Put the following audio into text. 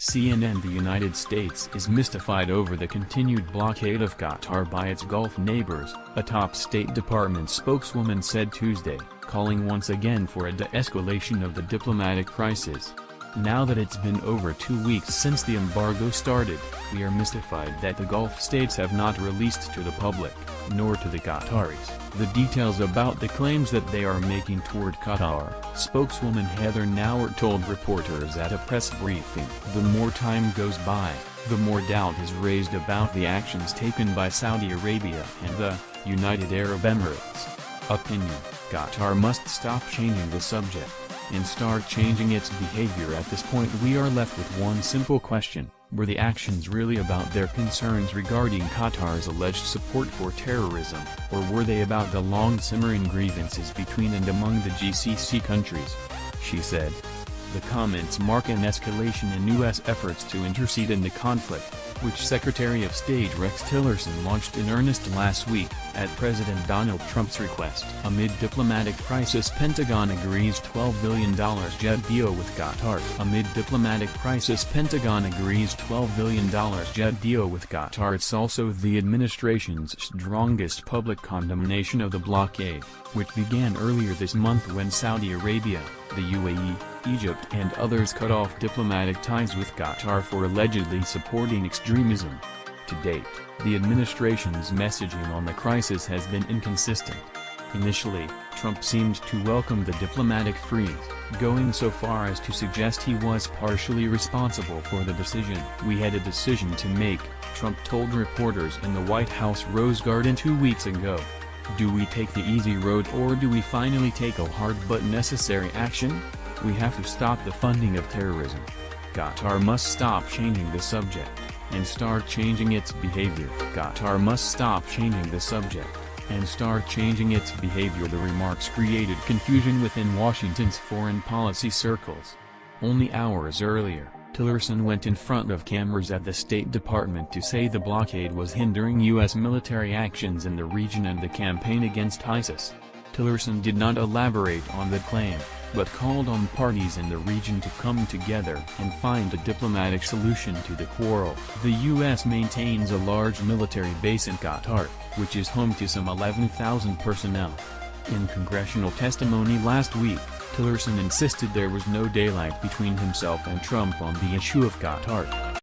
CNN. The United States is mystified over the continued blockade of Qatar by its Gulf neighbors, a top State Department spokeswoman said Tuesday, calling once again for a de-escalation of the diplomatic crisis. Now that it's been over 2 weeks since the embargo started, we are mystified that the Gulf states have not released to the public, nor to the Qataris, the details about the claims that they are making toward Qatar, spokeswoman Heather Nauert told reporters at a press briefing. The more time goes by, the more doubt is raised about the actions taken by Saudi Arabia and the United Arab Emirates. Opinion: Qatar must stop changing the subject and start changing its behavior. At this point we are left with one simple question: were the actions really about their concerns regarding Qatar's alleged support for terrorism, or were they about the long-simmering grievances between and among the GCC countries? She said. The comments mark an escalation in U.S. efforts to intercede in the conflict, which Secretary of State Rex Tillerson launched in earnest last week, at President Donald Trump's request. Amid diplomatic crisis, Pentagon agrees $12 billion jet deal with Qatar. Amid diplomatic crisis, Pentagon agrees $12 billion jet deal with Qatar. It's also the administration's strongest public condemnation of the blockade, which began earlier this month when Saudi Arabia, the UAE, Egypt and others cut off diplomatic ties with Qatar for allegedly supporting extremism. To date, the administration's messaging on the crisis has been inconsistent. Initially, Trump seemed to welcome the diplomatic freeze, going so far as to suggest he was partially responsible for the decision. "We had a decision to make," Trump told reporters in the White House Rose Garden 2 weeks ago. "Do we take the easy road or do we finally take a hard but necessary action? We have to stop the funding of terrorism. Qatar must stop changing the subject and start changing its behavior. Qatar must stop changing the subject and start changing its behavior." The remarks created confusion within Washington's foreign policy circles. Only hours earlier, Tillerson went in front of cameras at the State Department to say the blockade was hindering U.S. military actions in the region and the campaign against ISIS. Tillerson did not elaborate on the claim, but called on parties in the region to come together and find a diplomatic solution to the quarrel. The U.S. maintains a large military base in Qatar, which is home to some 11,000 personnel. In congressional testimony last week, Tillerson insisted there was no daylight between himself and Trump on the issue of Qatar.